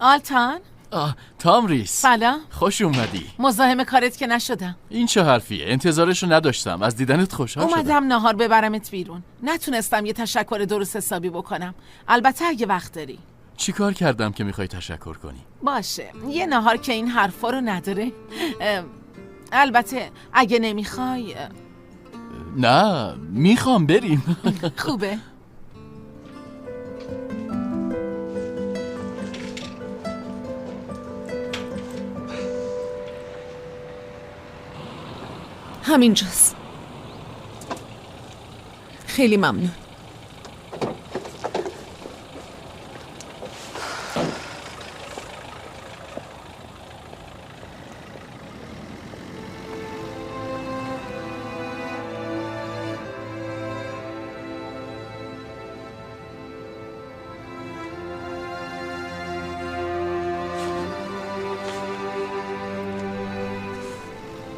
آلتان؟ تامریس، سلام. خوش اومدی. مزاحم کارت که نشدم. این چه حرفیه؟ انتظارشو نداشتم. از دیدنت خوشحال شدم. اومدم نهار ببرمت بیرون. نتونستم یه تشکر درست حسابی بکنم. البته اگه وقت داری. چی کار کردم که میخوای تشکر کنی؟ باشه، یه نهار که این حرفا رو نداره. البته اگه نمیخوای. نه، میخوام بریم. خوبه. همینجاست. خیلی ممنون.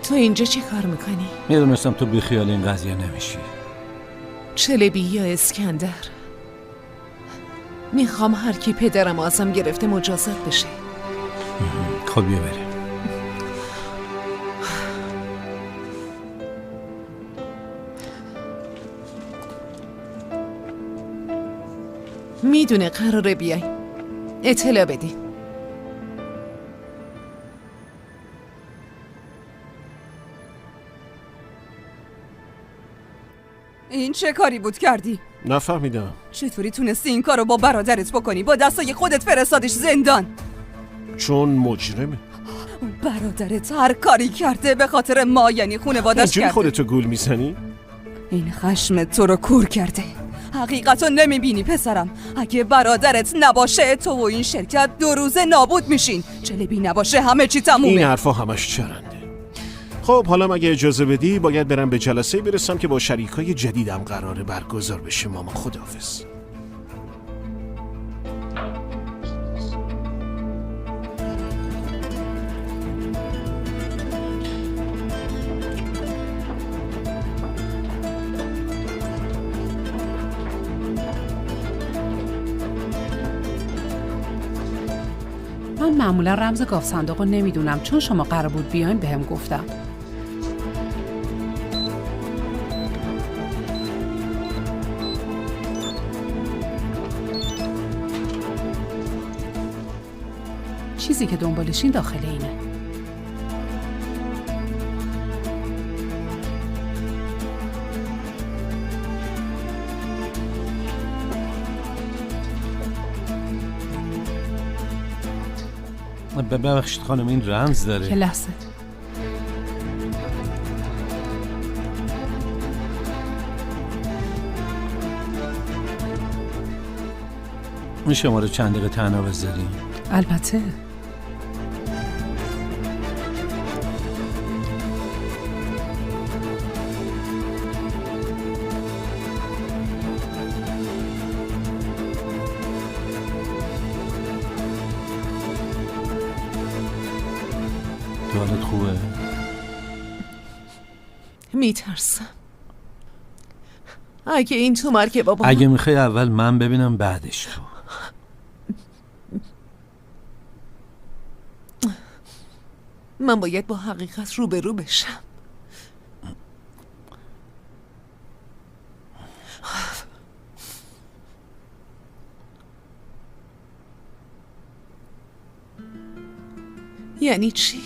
تو اینجا چی کار میکنی؟ میدونستم تو بیخیال این قضیه نمیشی. چلبی یا اسکندر؟ میخوام هر کی پدرم ازم گرفته مجازات بشه. خب بیا بریم. میدونه قراره بیای. اطلاع بدی. این چه کاری بود کردی؟ نفهمیدم. چطوری تونستی این کارو با برادرت بکنی؟ با دستای خودت فرستادش زندان. چون مجرمه. برادرت هر کاری کرده به خاطر ما، یعنی خانواده‌اش اینجوری کرده. خودتو گول میزنی؟ این خشم تو رو کور کرده. حقیقتو نمیبینی پسرم. اگه برادرت نباشه تو و این شرکت 2 روزه نابود میشین. چلبی نباشه همه چی تمومه. این حرفا همش چرنده. خب حالا اگه اجازه بدی باید برم به جلسه برسم که با شریکای جدیدم قراره برگزار بشه. ماما خداحافظ. من معمولا رمز گاف صندوق رو نمیدونم، چون شما قرار بود بیاین بهم گفتم. چیزی که دنبالشین داخل اینه. ببخشید خانم، این رمز داره. که لحظه. این شماره چند دقیقه تنها بذاریم؟ البته. حالت خوبه؟ میترسم. اگه این تو مرکب بابا. اگه میخوای اول من ببینم بعدش تو. من باید با حقیقت روبرو بشم. یعنی چی؟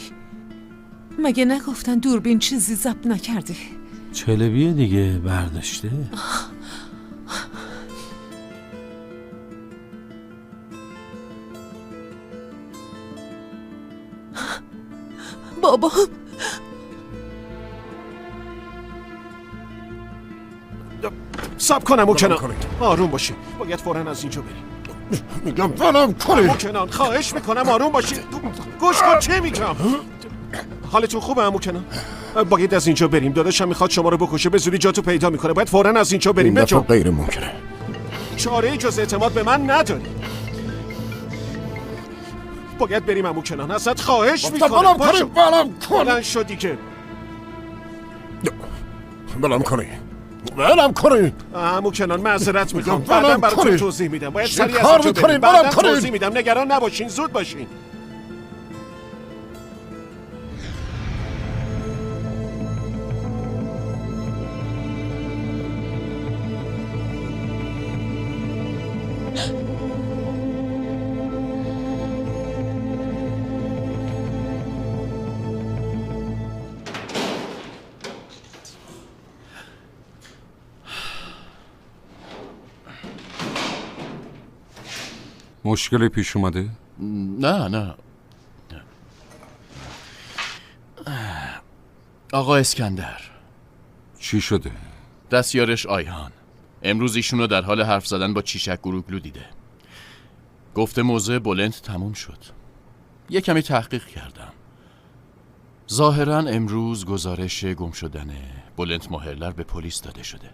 مگه نگفتن دوربین چیزی ضبط نکرده؟ چلبیه دیگه، برداشته. بابا صبر کنم و کنان. آروم باشی. باید فوراً از اینجا بریم. میگم ولم کنی. کنان خواهش میکنم آروم باشی. گوش کن چه میگم. حالتون خوبه عمو کنان؟ باید از اینجا بریم. داداشم میخواد شما رو بکشه، به زودی جاتو پیدا میکنه. باید فوراً از اینجا بریم. این دفعه غیر ممکنه. چاره‌ای جز اعتماد به من نداری. باید بریم عمو کنان. ازت خواهش میکنم. ولم کنی. بلند شو دیگه. ولم کنی. ولم کنید. عمو کنان معذرت میخوام، میگم بعدم ولم براتون کنید. توضیح میدم. باید چه سریع کار از اینجا میکنید؟ بریم. ولم بعدم کنید. توضیح میدم، نگران نباشین، زود باشین. مشکلی پیش اومده؟ نه آقا اسکندر، چی شده؟ دستیارش آیهان امروز ایشونو در حال حرف زدن با چیشک گروگلو دیده. گفته موضوع بلند تموم شد. یه کمی تحقیق کردم. ظاهرا امروز گزارش گم شدن بلند ماهرلر به پلیس داده شده.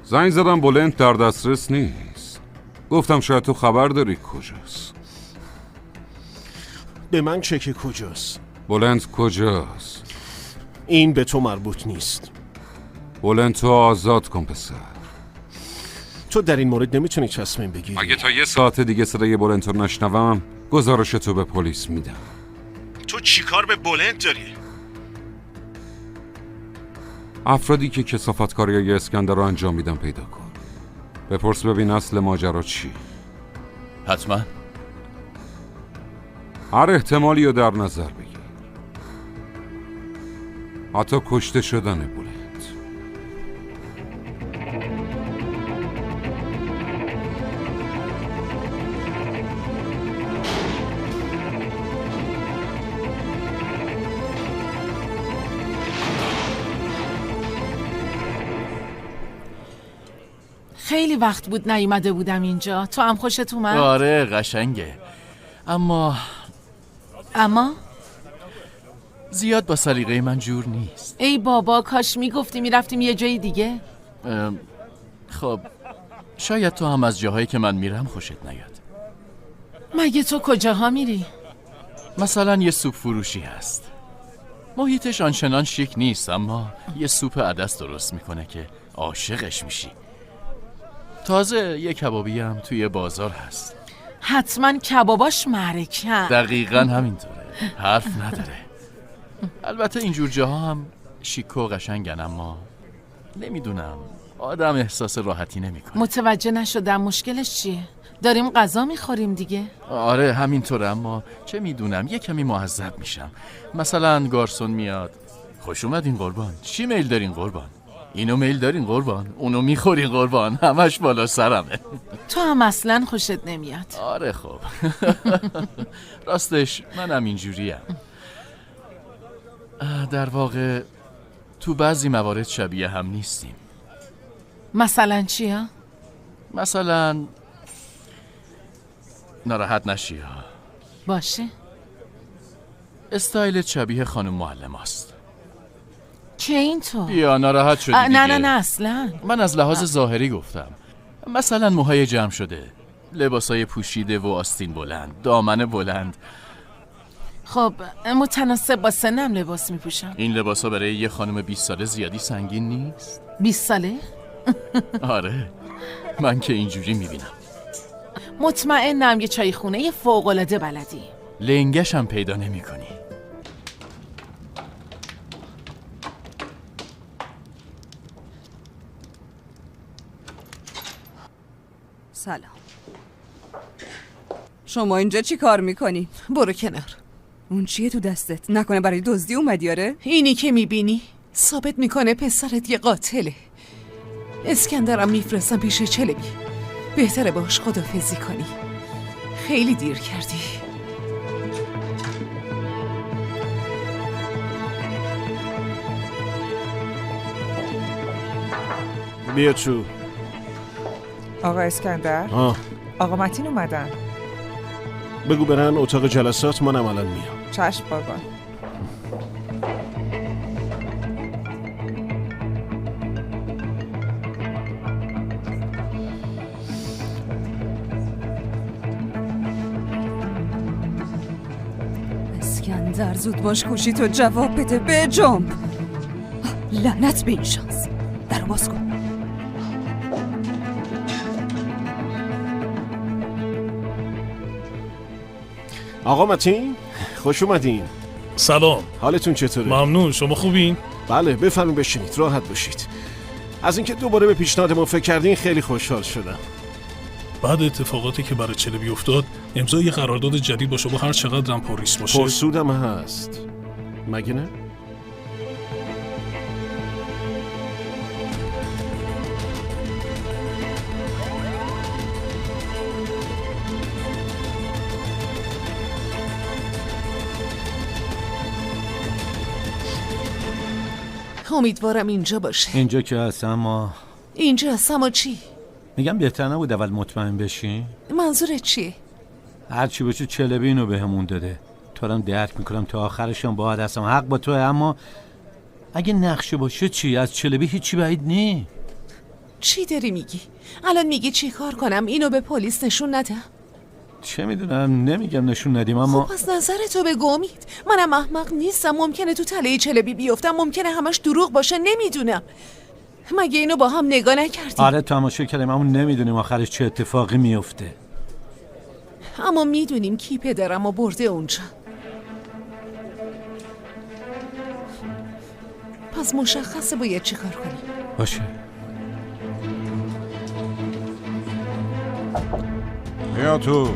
زنگ زدم بلند در دسترس نیست. گفتم شاید تو خبر داری کجاست. به من چه که کجاست؟ بلند کجاست؟ این به تو مربوط نیست. بلند تو آزاد کن پسر. تو در این مورد نمیتونی تصمیم بگیری. اگه تا یه ساعت دیگه صدای بلند رو نشنوم گزارش تو به پلیس میدم. تو چیکار به بلند داری؟ افرادی که کثافتکاریای اسکندر رو انجام میدن پیدا کن. بپرس ببین اصل ماجرا چی. حتما. هر احتمالی رو در نظر بگیر. حتی کشته شدن بلند. خیلی وقت بود نیومده بودم اینجا. تو هم خوشت اومد؟ آره قشنگه، اما زیاد با سلیقه من جور نیست. ای بابا، کاش میگفتی میرفتیم یه جای دیگه. خب شاید تو هم از جاهایی که من میرم خوشت نیاد. مگه تو کجاها میری؟ مثلا یه سوپ فروشی هست. محیطش آنچنان شیک نیست، اما یه سوپ عدس درست میکنه که عاشقش میشی. تازه یه کبابی هم توی بازار هست. حتما کباباش معرکن. دقیقاً همینطوره، حرف نداره. البته اینجور جاها هم شیک و قشنگن، اما نمیدونم آدم احساس راحتی نمیکنه. متوجه نشدم مشکلش چیه؟ داریم غذا میخوریم دیگه. آره همینطوره، اما چه میدونم یه کمی معذب میشم. مثلا گارسون میاد، خوش اومدین قربان، چی میل دارین قربان، اینو میل دارین قربان، اونو میخورین قربان، همش بالا سرمه. تو هم اصلا خوشت نمیاد. آره خب راستش منم اینجوریم. در واقع تو بعضی موارد شبیه هم نیستیم. مثلا چیا؟ مثلا ناراحت نشی ها. باشه. استایلت شبیه خانم معلم هست. که این تو؟ بیا ناراحت شدی دیگه. نه اصلا. من از لحاظ ظاهری گفتم. مثلا موهای جمع شده، لباسای پوشیده و آستین بلند، دامن بلند. خب متناسب با سنم لباس میپوشم. این لباسا برای یه خانم 20 ساله زیادی سنگین نیست؟ 20 ساله؟ آره من که اینجوری میبینم. مطمئنم یه چای خونه فوق‌العاده بلدی. لنگش هم پیدا نمی کنی. سلام. شما اینجا چی کار میکنی؟ برو کنار. اون چیه تو دستت؟ نکنه برای دزدی اومدی؟ آره؟ اینی که میبینی ثابت میکنه پسرت یه قاتله. اسکندرم میفرستم پیش چلبی. بهتره باش خدافزی کنی. خیلی دیر کردی. بیا تو. آقا اسکندر؟ آقا متین اومدن. بگو برن اتاق جلسات، منم الان میام. چشم قربان. اسکندر زود باش کوشی تو جواب بده به جنب. لعنت به این شانس. درو باز کن. آقا متین خوش اومدین. سلام. حالتون چطوره؟ ممنون. شما خوبین؟ بله بفرمایید بشینید راحت باشید. از اینکه دوباره به پیشنهاد ما فکر کردین خیلی خوشحال شدم. بعد اتفاقاتی که برای چلبی افتاد امضای قرارداد جدید با شما هر چقدر هم پرریسک باشه پرسودم هست مگه نه؟ امیدوارم اینجا باشه. اینجا که هست اما اینجا هست اما چی؟ میگم بهتر نبود اول مطمئن بشی؟ منظورت چیه؟ هرچی باشه چلبی اینو بهمون داده. تو هم درک میکنم تا آخرشم باهات هستم، حق با توه، اما اگه نقشه باشه چی؟ از چلبی هیچی بعید نی. چی داری میگی؟ الان میگی چی کار کنم؟ اینو به پلیس نشون ندم؟ چه میدونم، نمیگم نشون ندیم اما خب پس نظرتو بگو امید. منم احمق نیستم، ممکنه تو تله چلبی بیفتم، ممکنه همش دروغ باشه، نمیدونم. مگه اینو با هم نگاه نکردیم؟ آره تماشا کردیم اما نمیدونیم آخرش چه اتفاقی میفته. اما میدونیم کی پدرمو برده اونجا. پس مشخصه باید چی کار کنیم. باشه. بیا تو.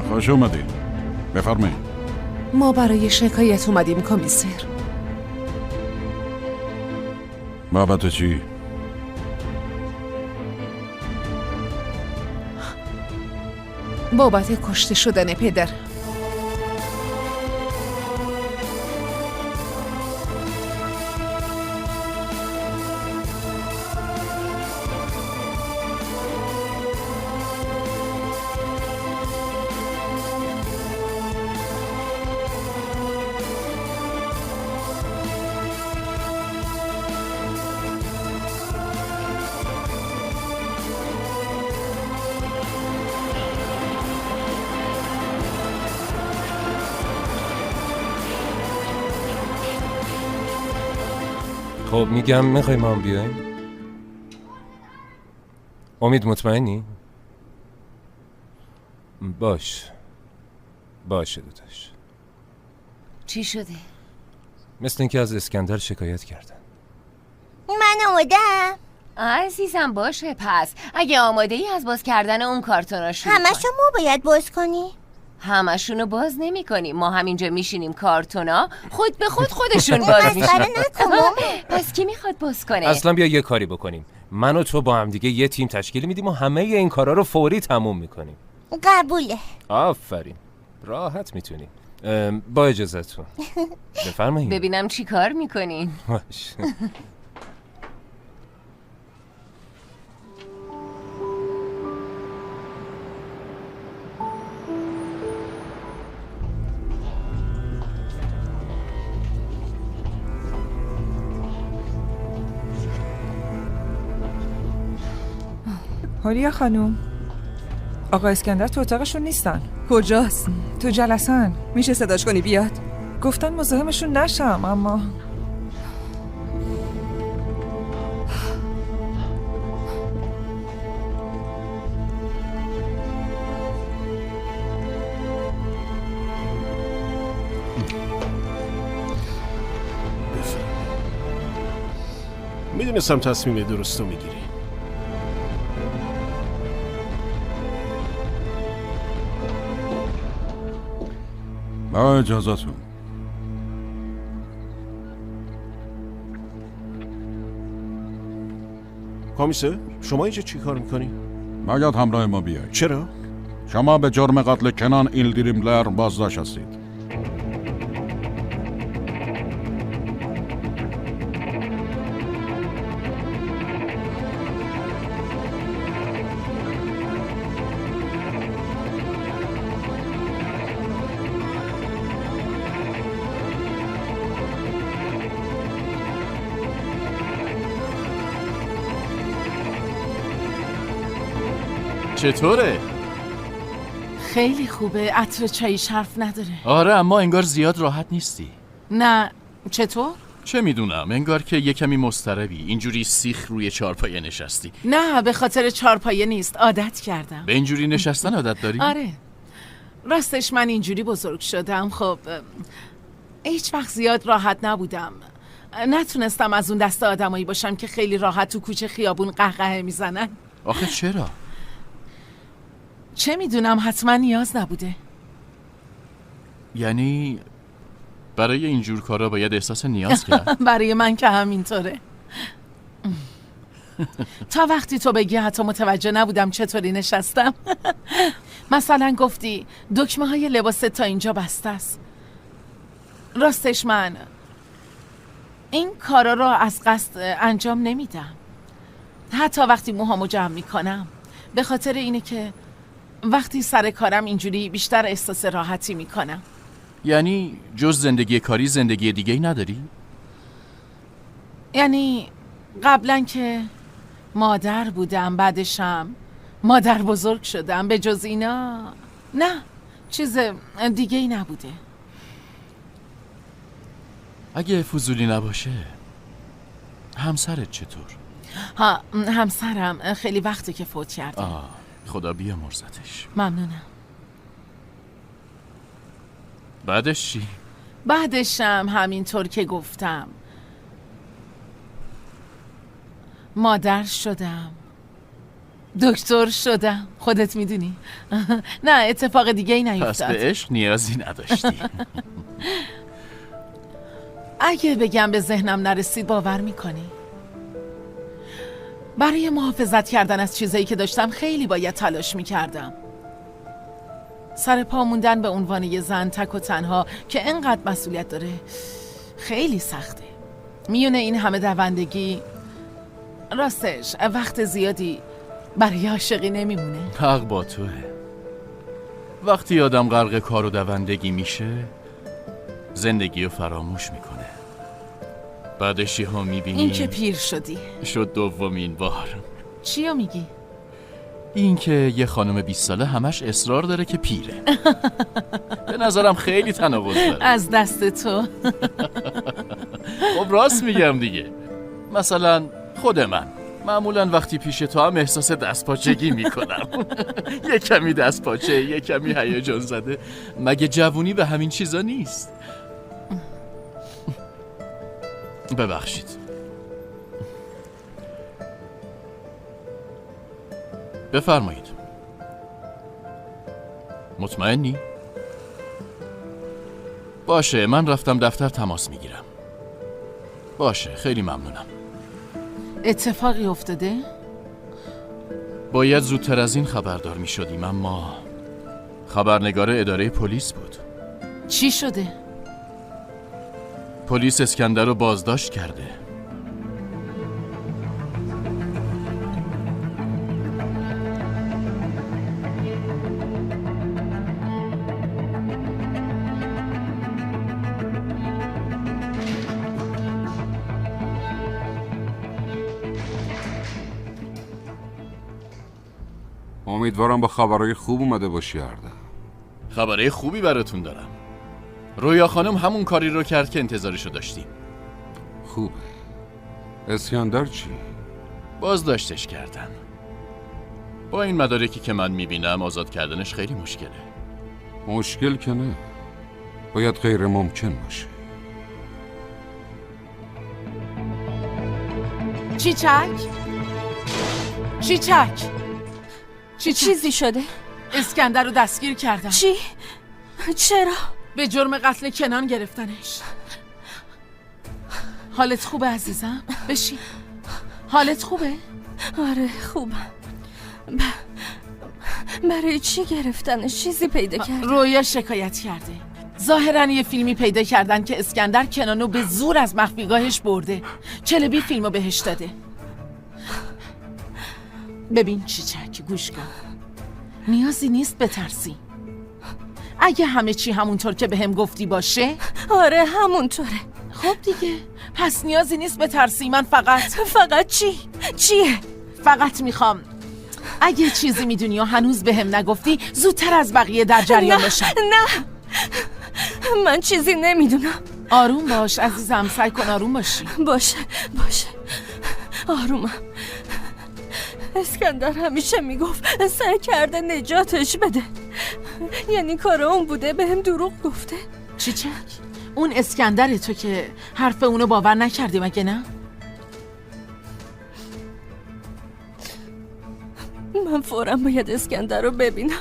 خوش اومدی. بفرمایید. ما برای شکایت اومدیم کمیسر. بابت چی؟ بابت کشته شدن پدر. خب میگم میخوای ما هم بیاییم؟ امید مطمئنی؟ باشه داداش. چی شده؟ مثل اینکه از اسکندر شکایت کردن. من آمادم. عزیزم باشه، پس اگه آماده ای از باز کردن اون کارتونا شروع کن. همشو ما باید باز کنی؟ همشونو باز نمی کنیم، ما همینجا میشینیم کارتونا خود به خودشون باز میشن. پس کی میخواد باز کنه؟ اصلا بیا یه کاری بکنیم، من و تو با هم دیگه یه تیم تشکیل میدیم و همه این کارا رو فوری تموم میکنیم. قبوله. آفرین، راحت میتونی. با اجازهتون بفرمایید. ببینم چی کار میکنین. باشه. حالیا خانوم، آقا اسکندر تو اتاقشون نیستن. کجاست؟ تو جلسن. میشه صداش کنی بیاد؟ گفتن مزاحمشون نشم اما میدونستم تصمیم درست رو میگیری. با اجازهتون. کمیسر شما اینجا چی کار میکنی؟ باید همراه ما بیایید. چرا؟ شما به جرم قتل کنان ایلدیریملر بازداشت هستید. چطوره؟ خیلی خوبه. عطر چایش حرف نداره. آره اما انگار زیاد راحت نیستی. نه چطور؟ چه میدونم، انگار که یه کمی مضطربی، اینجوری سیخ روی چارپایه نشستی. نه به خاطر چارپایه نیست، عادت کردم. به اینجوری نشستن عادت داری؟ آره راستش من اینجوری بزرگ شدم. خب هیچ وقت زیاد راحت نبودم. نتونستم از اون دست آدمایی باشم که خیلی راحت تو کوچه خیابون قهقه میزنن. آخه چرا؟ چه میدونم، حتما نیاز نبوده. یعنی برای اینجور کارا باید احساس نیاز کرد؟ برای من که همینطوره. تا وقتی تو بگی حتی متوجه نبودم چطوری نشستم. مثلا گفتی دکمه های لباست تا اینجا بسته است. راستش من این کارا را از قصد انجام نمیدم. حتی وقتی موهامو جمع میکنم به خاطر اینه که وقتی سر کارم اینجوری بیشتر احساس راحتی میکنم. یعنی جز زندگی کاری زندگی دیگه‌ای نداری؟ یعنی قبلا که مادر بودم، بعدشم مادر بزرگ شدم، به جز اینا نه چیز دیگه‌ای نبوده. اگه فضولی نباشه همسرت چطور؟ همسرم خیلی وقته که فوت کرده. خدا بیامرزتش. ممنونم. بعدش چی؟ بعدشم همینطور که گفتم مادر شدم، دکتر شدم، خودت میدونی. نه اتفاق دیگه ای نیفتاد. پس به عشق نیازی نداشتی. اگه بگم به ذهنم نرسید باور میکنی؟ برای محافظت کردن از چیزایی که داشتم خیلی باید تلاش میکردم. سر پا موندن به عنوان یه زن تک و تنها که انقدر مسئولیت داره خیلی سخته. میونه این همه دوندگی راستش وقت زیادی برای عاشقی نمیمونه. حق با توه. وقتی آدم غرق کار و دوندگی میشه زندگی رو فراموش میکنه. بعدش یهو میبینی این که پیر شدی. شد دومین بار. چیو میگی؟ این که یه خانم 20 ساله همش اصرار داره که پیره. به نظرم خیلی تناقض داره. از دست تو. خب راست میگم دیگه. مثلا خود من معمولا وقتی پیش تو هم احساس دستپاچگی میکنم. یه کمی دستپاچه، یه کمی هیجان زده. مگه جوونی به همین چیزا نیست؟ ببخشید. بفرمایید. مطمئنی؟ باشه من رفتم دفتر تماس میگیرم. باشه خیلی ممنونم. اتفاقی افتاده؟ باید زودتر از این خبردار می شدیم اما خبرنگار اداره پلیس بود. چی شده؟ پلیس اسکندر رو بازداشت کرده. امیدوارم با خبرهای خوب اومده باشی اردم. خبرهای خوبی براتون دارم. رویا خانم همون کاری رو کرد که انتظارشو داشتیم. خوبه. اسکندر چی؟ بازداشتش کردن. با این مدارکی که من میبینم آزاد کردنش خیلی مشکله. مشکل که نه. باید غیر ممکن باشه. چیچک؟ چیچک؟ چیزی شده؟ اسکندر رو دستگیر کردن. چی؟ چرا؟ به جرم قتل کنان گرفتنش. حالت خوبه عزیزم؟ بشین. حالت خوبه؟ آره خوبم. برای چی گرفتنش؟ چیزی پیدا کرد؟ رویا شکایت کرده. ظاهراً یه فیلمی پیدا کردن که اسکندر کنانو به زور از مخفیگاهش برده. چلبی فیلمو بهش داده. ببین چیچک گوش کن. نیازی نیست بترسی. اگه همه چی همونطور که بهم گفتی باشه. آره همونطوره. خب دیگه پس نیازی نیست بترسی. من فقط چی؟ چیه؟ فقط میخوام اگه چیزی میدونی و هنوز بهم نگفتی زودتر از بقیه در جریان بشم. نه من چیزی نمیدونم. آروم باش عزیزم، سعی کن آروم باشی. باشه آرومم. اسکندر همیشه میگفت سعی کرده نجاتش بده، یعنی کار اون بوده بهم دروغ گفته. چیچک اون اسکندر تو که حرف اونو باور نکردی مگه نه؟ من فوراً باید اسکندر رو ببینم.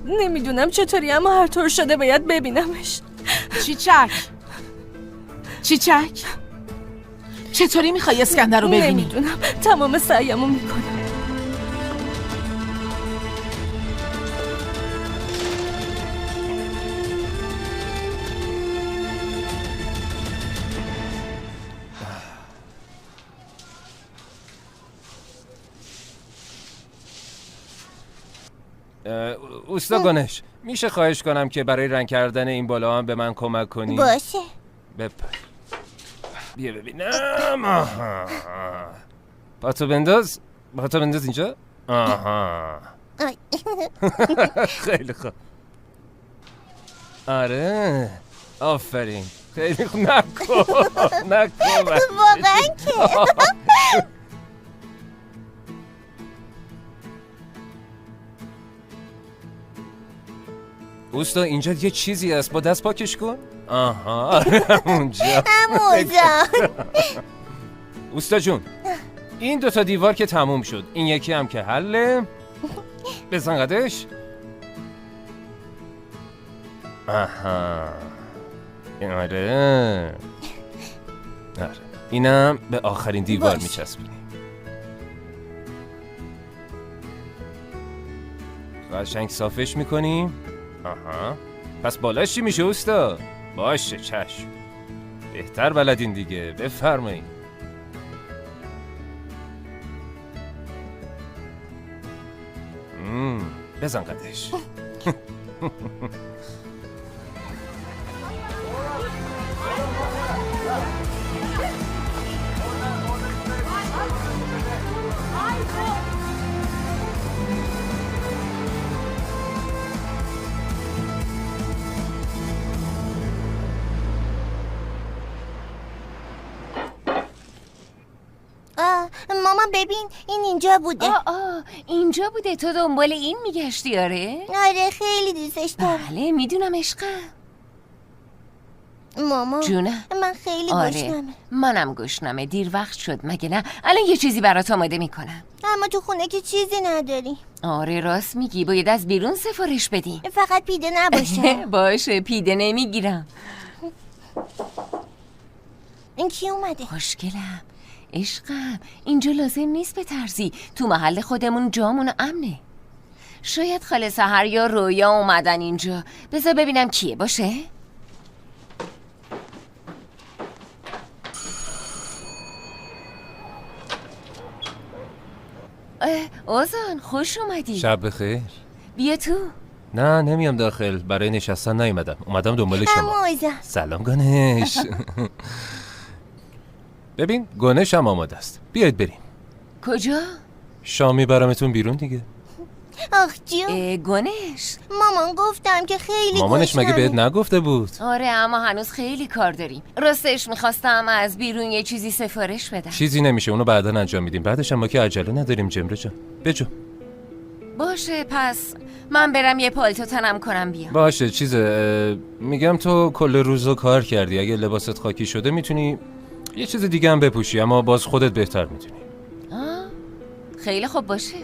نمیدونم چطوری اما هر طور شده باید ببینمش. چیچک چطوری میخوای اسکندر رو ببینی؟ نمیدونم، تمام سعیمو میکنم. اوستا گنش، میشه خواهش کنم که برای رنگ کردن این بالا هم به من کمک کنی؟ باشه. بپر. بیا ببینم. آها. پاتو بنداز اینجا. آها. خیلی خوب. آره آفرین، خیلی خوب. نکن واقعا که اوستا اینجا یه چیزی هست، با دست پاکش کن. آها اونجا. اوستا جون، این دوتا دیوار که تموم شد، این یکی هم که حله. بزن قدش. آها آره اینم به آخرین دیوار میچسبونی. قشنگ صافش میکنیم. آها پس بالاش چی میشه اوستا؟ باشه چشم، بهتر بلدین دیگه، بفرمایید. بزن قدش. ماما ببین این اینجا بوده. اینجا بوده. تو دنبال این میگشتی؟ آره خیلی دوستش دارم. بله میدونم عشقم. ماما جونه من خیلی گشنمه. منم گشنمه، دیر وقت شد مگه نه؟ الان یه چیزی برات آماده میکنم. اما تو خونه که چیزی نداری. آره راست میگی، باید از بیرون سفارش بدی. فقط پیده نباشه. باشه پیده نمیگیرم. این کی اومده؟ خوشگلم عشقم، اینجا لازم نیست بترسی، تو محل خودمون جامون امنه. شاید خاله سحر یا رویا اومدن اینجا. بذار ببینم کیه. باشه اوزان خوش اومدی. شب بخیر. بیا تو. نه نمیام داخل، برای نشستن نیومدم، اومدم دنبال شما. سلام گنش. ببین گنش هم آماده است، بیاید بریم. کجا؟ شامی برامتون بیرون دیگه. آخ جون. گنش مامان گفتم که خیلی مامانش مگه بهت نگفته بود؟ آره اما هنوز خیلی کار داریم. راستش میخواستم از بیرون یه چیزی سفارش بدم. چیزی نمیشه، اونو بعدا انجام میدیم، بعدش ما که عجله نداریم. جمره جان بجو. باشه پس من برم یه پالتو تنم کنم بیام. باشه میگم تو کل روزو کار کردی، اگه لباست خاکی شده میتونی یه چیز دیگه هم بپوشی، اما باز خودت بهتر میتونی. خیلی خوب باشه.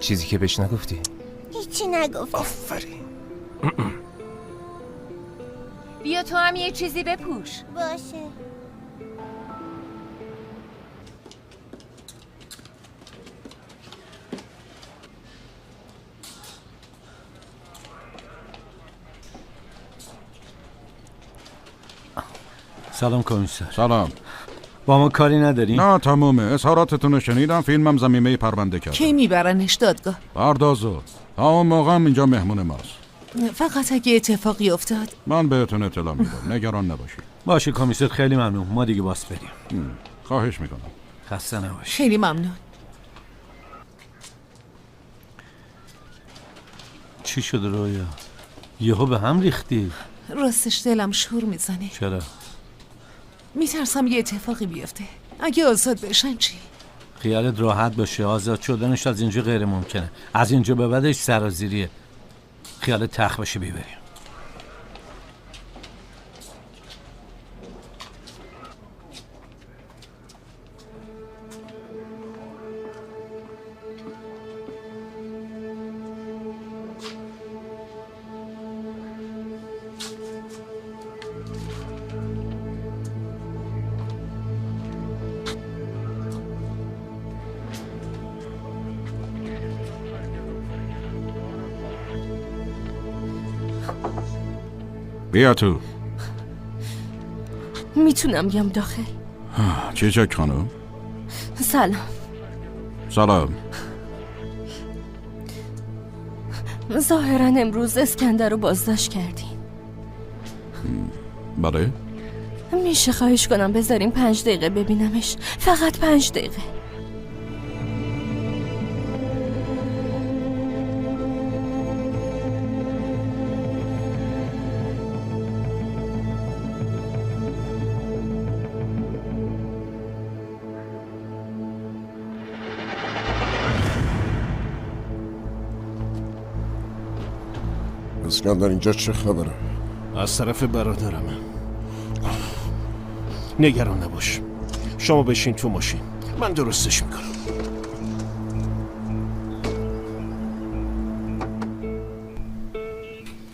چیزی که بهش نگفتی؟ هیچی نگفت. آفرین. بیا تو هم یه چیزی بپوش. باشه. سلام کمیسر. سلام. با ما کاری نداری؟ نه تمومه، اظهاراتتون رو شنیدم، فیلمم زمینه پرونده کردم. کی میبرنش دادگاه؟ پردازو. تا اون موقع هم اینجا مهمون ماست. فقط اگه اتفاقی افتاد من بهتون اطلاع میدم، نگران نباشید. باشه کمیسر، خیلی ممنون، ما دیگه باس بریم. خواهش میکنم. خسته نباشی. خیلی ممنون. چی شد رویا؟ یهو به هم ریختی. راستش دلم شور میزنه. چرا؟ میترسم یه اتفاقی بیفته. اگه آزاد بشن چی؟ خیالت راحت باشه، آزاد شدنش از اینجا غیر ممکنه. از اینجا به بعدش سرازیریه. خیالت تخت باشه بیبریم. بیا تو. میتونم بیام داخل؟ چیچک خانم؟ سلام. سلام. ظاهرا امروز اسکندر رو بازداشت کردین. بله؟ میشه خواهش کنم بذاریم 5 دقیقه ببینمش؟ فقط 5 دقیقه. اسکندر اینجا چه خبره؟ از طرف برادرم. نگران نباش، شما بشین تو ماشین، من درستش میکنم.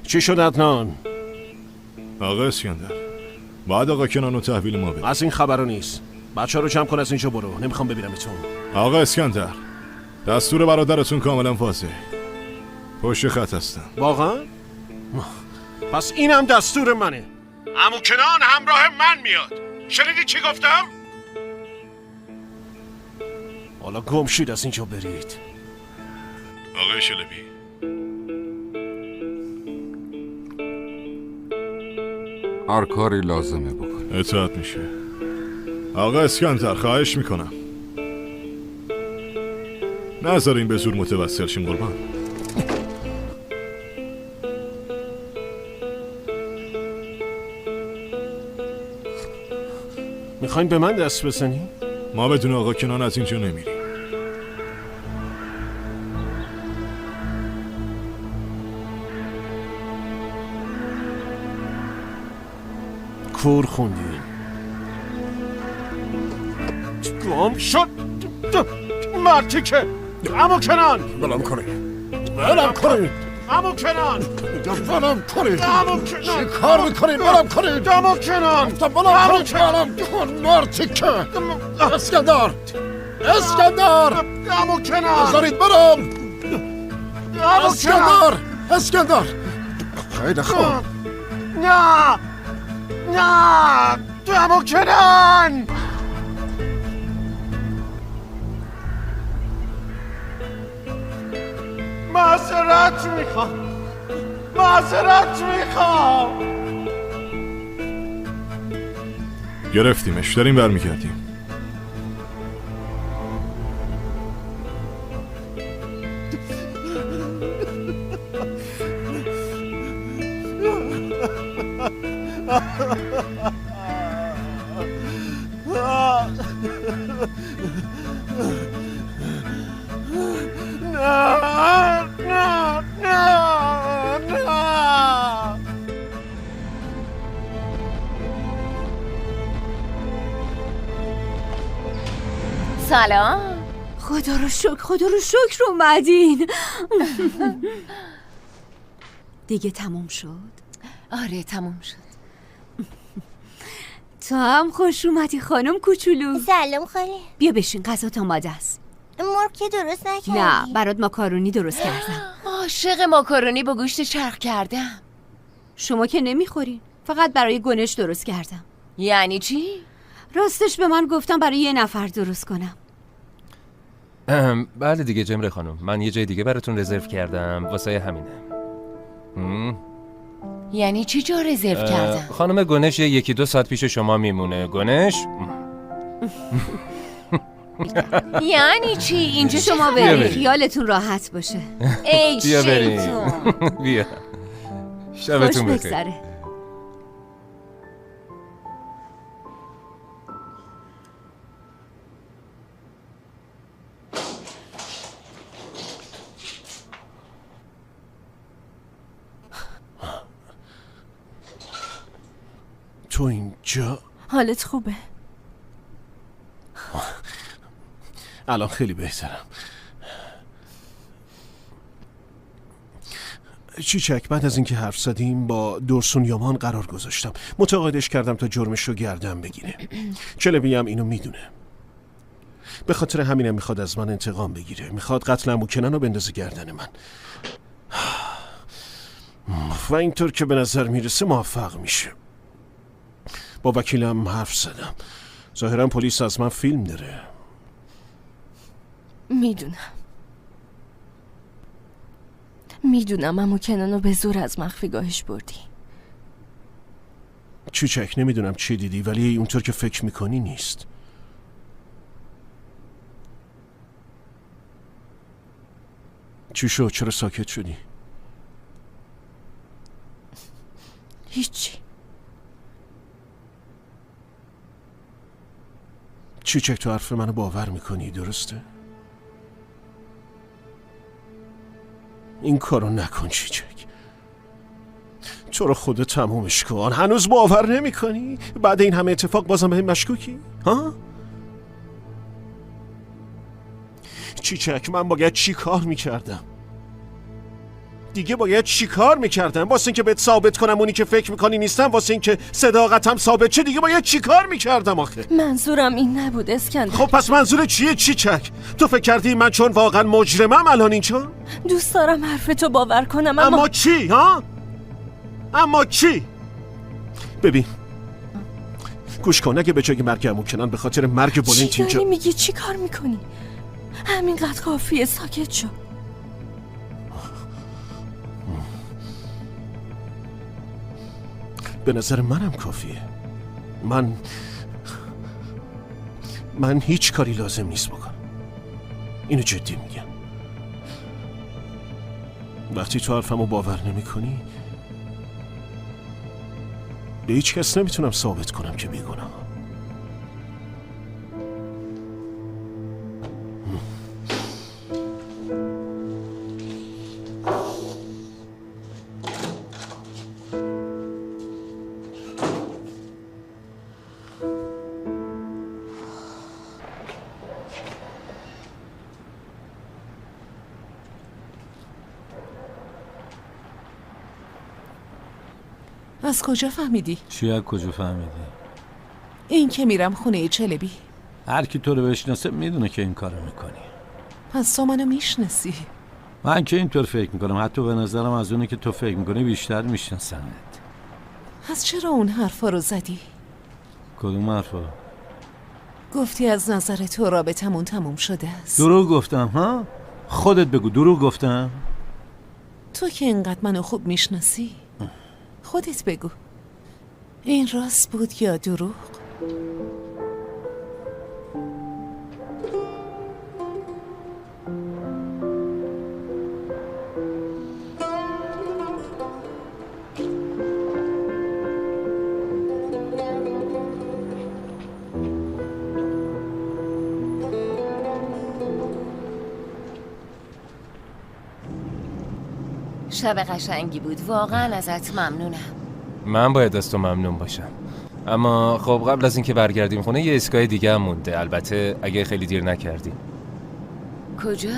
چی شد عدنان؟ آقا اسکندر، باید آقا کنان رو تحویل ما بده. از این خبرو نیست. بچه رو جمع کن، از اینجا برو، نمیخوام ببینمتون. آقا اسکندر، دستور برادرتون کاملا واضحه. پشت خط هستم. واقعا؟ پس اینم دستور منه. عمو کنان همراه من میاد. شنیدی چی گفتم؟ حالا گم شید، از اینجا برید. آقای شلبی، هر کاری لازمه بکن. اطاعت میشه. آقا اسکندر، خواهش میکنم نذارین به زور متوسل شیم قربان. میخواین به من دست بزنی؟ ما بدون آقا کنان از اینجا نمیریم. کور خوندین. گم شد مرتی که عمو کنان. بلم کنی، بلم کنی عمو کنان، بلم کنی عمو کنان. چی کار میکنی؟ بلم کنی عمو کنان. بلم کن مرتی که. اسکندر، اسکندر، عمو کنان، بذارید برم. اسکندر، اسکندر. خیلی خوب. نه نه، عمو کنان. معذرت میخوام، معذرت میخوام. گرفتیمش، داریم برمیگردیم. سلام. خدا رو شکر، خدا رو شکر اومدین. دیگه تموم شد؟ آره تموم شد. تو هم خوش اومدی خانم کوچولو. سلام خاله. بیا بشین، غذات آماده است. مرغ که درست نکردی؟ نه، برات ماکارونی درست کردم. عاشق ماکارونی با گوشت چرخ کردم. شما که نمیخورین، فقط برای گنش درست کردم. یعنی چی؟ راستش به من گفتم برای 1 نفر درست کنم. بله دیگه جمره خانم، من یه جای دیگه براتون رزرو کردم، واسه همینه. یعنی چی جا رزرو کردم؟ خانم گنش 1-2 ساعت پیش شما میمونه. گنش یعنی چی؟ اینجا شما برید خیالتون راحت باشه. ای بیا بریم. شیطون. بیا خوش شبتون بخیر. بگذره. تو اینجا؟ حالت خوبه؟ الان خیلی بهترم. چیچک، بعد از اینکه حرف زدیم با دورسون یامان قرار گذاشتم. متقاعدش کردم تا جرمش رو گردن بگیره. چلبی هم اینو میدونه. به خاطر همینم میخواد از من انتقام بگیره. میخواد قتل عموکنن رو بندازه گردن من. و اینطور که به نظر میرسه موفق میشه. با وکیلم حرف زدم. ظاهرا پلیس از من فیلم داره. میدونم اما کنانو به زور از مخفیگاهش بردی. چیچک، نمیدونم چی دیدی ولی اونطور که فکر میکنی نیست. چی شد؟ چرا ساکت شدی؟ هیچی. چیچک، تو حرف منو باور میکنی، درسته؟ این کارو نکن چیچک. تو رو خدا تمومش کن. هنوز باور نمیکنی؟ بعد این همه اتفاق بازم به هم مشکوکی؟ ها؟ چیچک، من باید چی کار میکردم؟ دیگه باید چی کار میکردم؟ واسه اینکه بهت ثابت کنم اونی که فکر میکنی نیستم، واسه اینکه صداقتم ثابت چه، دیگه باید چی کار میکردم آخه؟ منظورم این نبود اسکندر. خب پس منظور چیه چیچک؟ تو فکر کردی من چون واقعا مجرمم الان اینجا؟ دوست دارم حرفتو باور کنم اما چی ها؟ اما چی؟ ببین گوش کن، اگه به جای مرگ عموکنان به خاطر مرگ بلنت اینجا چی داری میگی؟ چی کار میکنی؟ همینقدر کافیه، ساکت شو. به نظر منم کافیه. من هیچ کاری لازم نیست بکنم. اینو جدی میگم. وقتی تو حرفمو باور نمی کنی به هیچ کس نمیتونم ثابت کنم که بیگناهم. از کجا فهمیدی؟ چی از کجا فهمیدی؟ این که میرم خونه چلبی. هر کی تو رو بشناسه میدونه که این کارو میکنی. پس تو منو میشناسی؟ من که اینطور فکر میکنم، حتی به نظرم از اونه که تو فکر میکنی بیشتر میشناسمت. پس چرا اون حرفا رو زدی؟ کدوم حرفا؟ گفتی از نظر تو رابطمون تموم شده است. دروغ گفتم ها؟ خودت بگو دروغ گفتم؟ تو که اینقدر منو خوب میشناسی خودت بگو، این راست بود یا دروغ؟ شب قشنگی بود، واقعا ازت ممنونم. من باید از تو ممنون باشم. اما خب قبل از اینکه برگردیم خونه یه اسکای دیگه هم مونده، البته اگه خیلی دیر نکردیم. کجا؟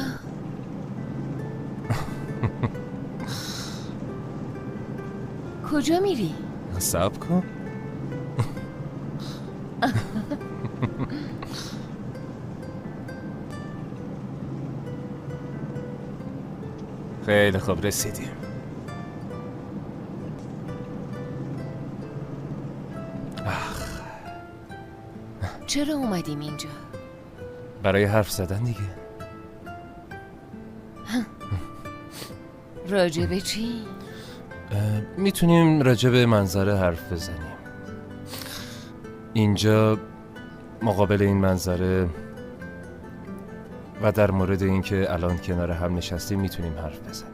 کجا میری؟ صبر کن. خیلی خوب رسیدیم. چرا اومدیم اینجا؟ برای حرف زدن دیگه. راجب چی؟ میتونیم راجب منظره حرف بزنیم. اینجا مقابل این منظره و در مورد اینکه الان کنار هم نشستیم میتونیم حرف بزنیم.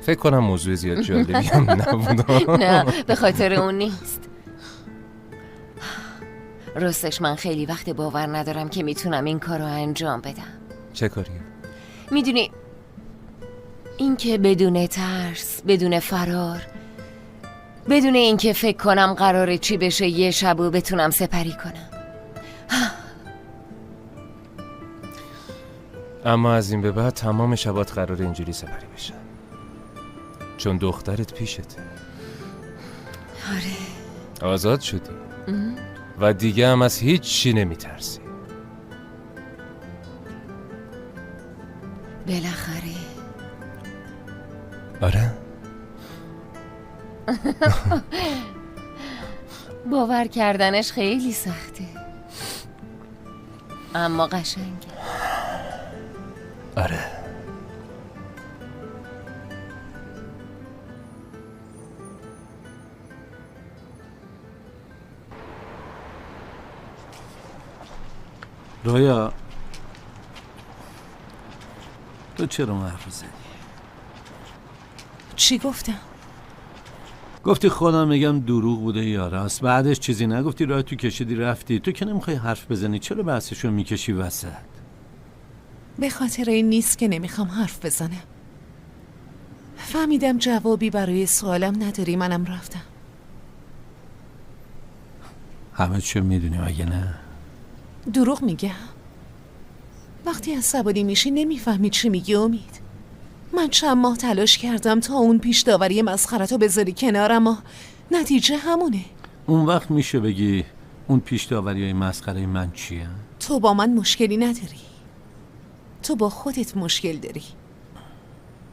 فکر کنم موضوع زیاد جالبی هم نبود. نه به خاطر اون نیست. راستش من خیلی وقت باور ندارم که میتونم این کار رو انجام بدم. چه کاریه؟ میدونی این که بدون ترس، بدون فرار، بدون اینکه فکر کنم قراره چی بشه یه شب و بتونم سپری کنم. اما از این به بعد تمام شبات قراره اینجوری سپری بشن، چون دخترت پیشته. آره آزاد شدی و دیگه هم از هیچ چی نمیترسی. بالاخره. آره. باور کردنش خیلی سخته اما قشنگه. آره. رویا تو چرا حرف زدی؟ چی گفتم؟ گفتی خودم میگم دروغ بوده یا راست. بعدش چیزی نگفتی، راه تو کشیدی رفتی. تو که نمیخوای حرف بزنی، چرا بحثشو میکشی وسط؟ به خاطر این نیست که نمیخوام حرف بزنم. فهمیدم جوابی برای سوالم نداری، منم رفتم. همه چه میدونی اگه نه؟ دروغ میگم؟ وقتی عصبانی میشی نمیفهمی چی میگی امید. من چند ماه تلاش کردم تا اون پیش داوری مسخرتو بذاری کنار، اما نتیجه همونه. اون وقت میشه بگی اون پیش داوری های مسخره من چیه؟ تو با من مشکلی نداری، تو با خودت مشکل داری.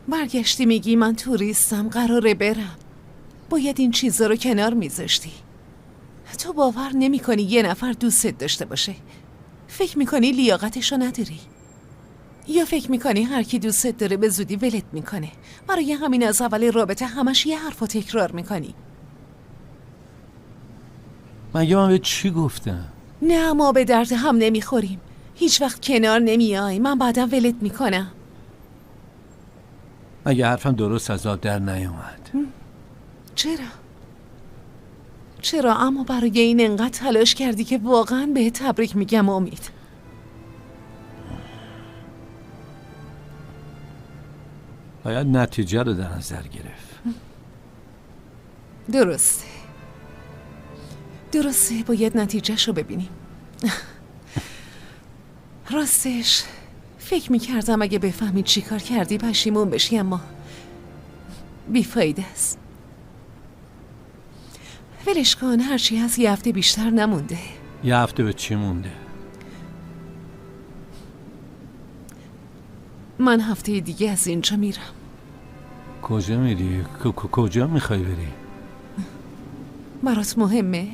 برگشتی میگی من توریستم، قراره برم، باید این چیزا رو کنار میذاشتی. تو باور نمی کنی یه نفر دوستت داشته باشه. فکر میکنی لیاقتشو نداری، یا فکر میکنی هر کی دوستت داره به زودی ولت میکنه. برای همین از اول رابطه همش یه حرفو تکرار میکنی. مگه من به چی گفتم؟ نه ما به درد هم نمیخوریم، هیچ وقت کنار نمیای، من بعدم ولت میکنم. مگه حرفم درست از آب در نیومد؟ چرا اما برای این انقدر تلاش کردی که واقعا به تبریک میگم امید. باید نتیجه رو در نظر گرفت. درسته باید نتیجهش رو ببینیم. راستش فکر میکردم اگه بفهمی چی کار کردی پشیمون بشی، اما بیفایده است. ولش کن، هرچی هست یه هفته بیشتر نمونده. یه هفته به چی مونده؟ من هفته دیگه از اینجا میرم. کجا میری؟ کجا میخوای بری؟ برات مهمه؟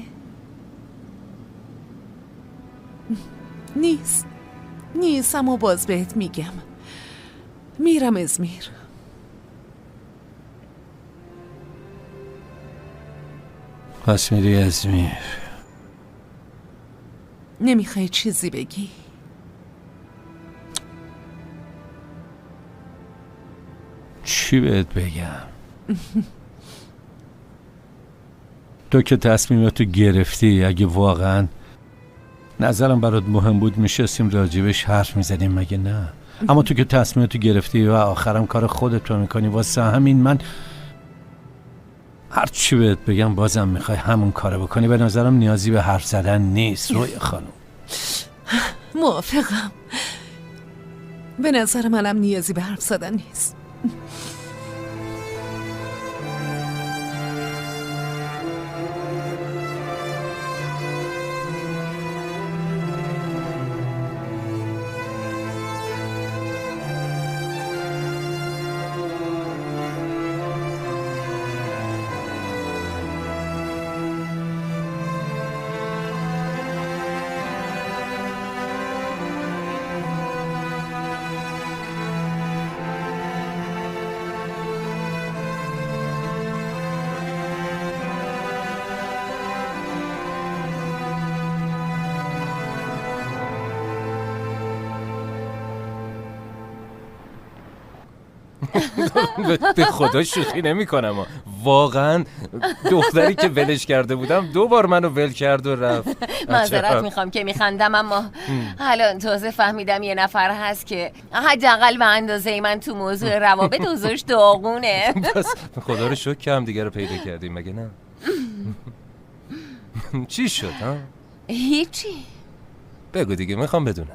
نیست اما باز بهت میگم میرم ازمیر. پس میری ازمیر؟ نمیخوای چیزی بگی؟ چی بهت بگم؟ تو که تصمیماتو گرفتی، اگه واقعا نظرم برات مهم بود میشستیم راجبش حرف میزدیم، مگه نه؟ اما تو که تصمیماتو گرفتی و آخرم کار خودت رو میکنی، واسه همین من هر چی بهت بگم بازم میخوای همون کارو بکنی. به نظرم نیازی به حرف زدن نیست رویا خانم. موافقم، به نظر منم نیازی به حرف زدن نیست. به خدا شوخی نمی کنم. واقعا دختری که ولش کرده بودم 2 بار منو ول کرد و رفت. معذرت میخوام که میخندم، اما الان تازه فهمیدم یه نفر هست که حداقل به اندازه من تو موضوع روابط اوضاعش داغونه. بس خدا رو شکر که هم دیگه رو پیدا کردیم، مگه نه؟ چی شد ها؟ هیچی. بگو دیگه، میخوام بدونم.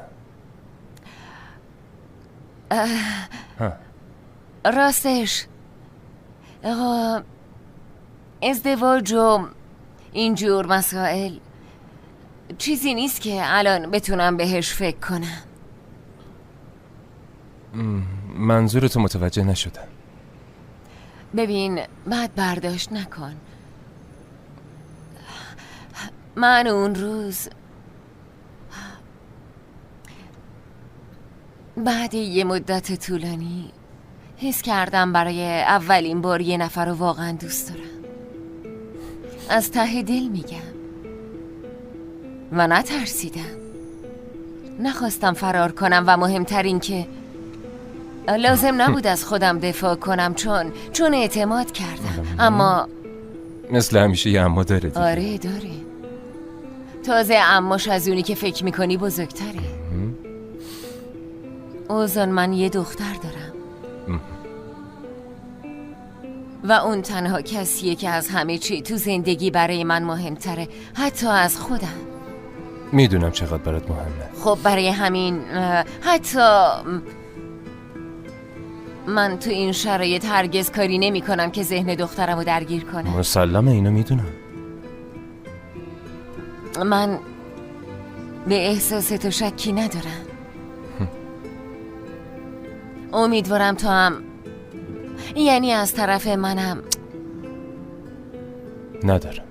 راستش ازدواج و اینجور مسائل چیزی نیست که الان بتونم بهش فکر کنم. منظورتو متوجه نشدم. ببین، بد برداشت نکن. من اون روز بعد یه مدت طولانی حس کردم برای اولین بار یه نفر رو واقعا دوست دارم. از ته دل میگم. و نترسیدم. نخواستم فرار کنم و مهمتر این که لازم نبود از خودم دفاع کنم چون اعتماد کردم. اما مثل همیشه یه اما داره دیگه. آره داره. تازه اماش از اونی که فکر میکنی بزرگتره. اوزان، من یه دختر دارم و اون تنها کسیه که از همه چی تو زندگی برای من مهمتره، حتی از خودم. میدونم چقدر برات مهمه. خب برای همین حتی من تو این شرایط هرگز کاری نمی کنم که ذهن دخترم رو درگیر کنم. مسلمه، اینو میدونم. من به احساس تو شکی ندارم. امیدوارم تو هم، یعنی از طرف منم. ندارم.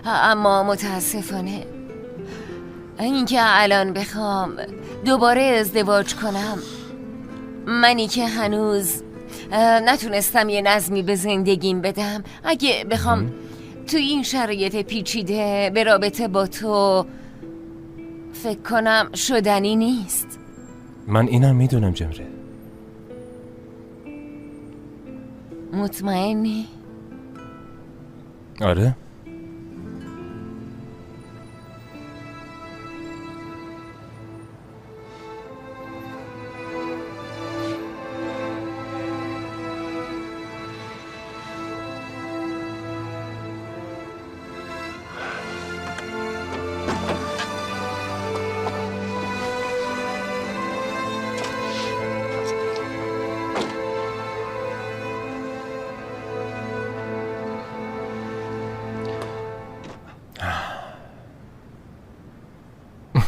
اما متاسفانه اینکه الان بخوام دوباره ازدواج کنم، منی که هنوز نتونستم یه نظمی به زندگیم بدم، اگه بخوام تو این شرایط پیچیده به رابطه با تو فکر کنم شدنی نیست. من اینم میدونم جمره. مطمئنی؟ آره.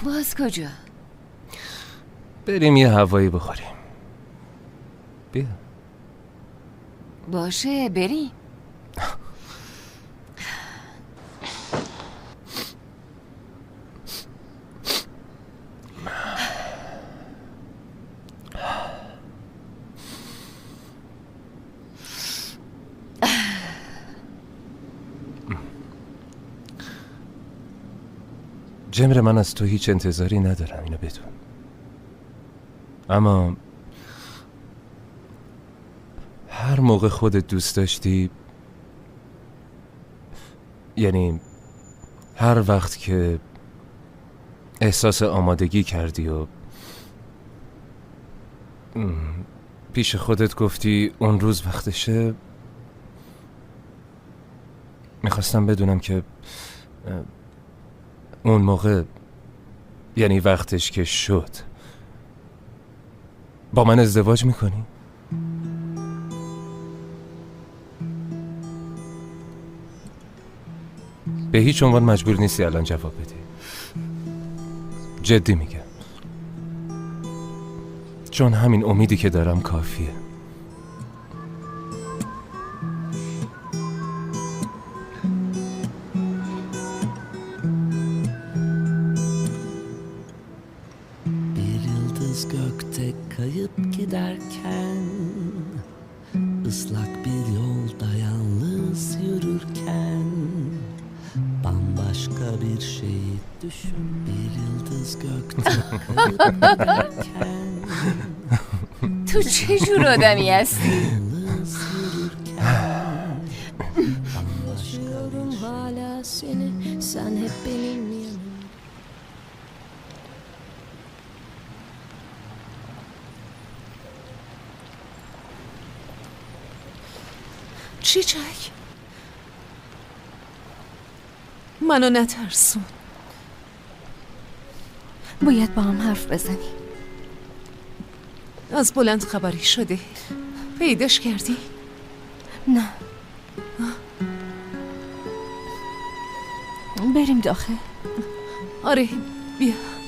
باز کجا؟ بریم یه هوایی بخوریم. بیا. باشه بریم. جمره، من از تو هیچ انتظاری ندارم، اینو بدون. اما هر موقع خودت دوست داشتی، یعنی هر وقت که احساس آمادگی کردی و پیش خودت گفتی اون روز وقتشه، میخواستم بدونم که اون موقع، یعنی وقتش که شد، با من ازدواج میکنی؟ به هیچ عنوان مجبور نیستی الان جواب بدی. جدی میگم، چون همین امیدی که دارم کافیه. Gökte kayıp giderken, ıslak bir yolda yalnız yürürken, bambaşka bir şey düşün. Bir yıldız gökte kayıp giderken, تو چه جور آدمی هستی؟ hala seni, sen hep benim yanımda. چیچک منو نترسون. باید با هم حرف بزنی. از بلند خبری شده؟ پیداش کردی؟ نه. بریم داخل. آره بیا.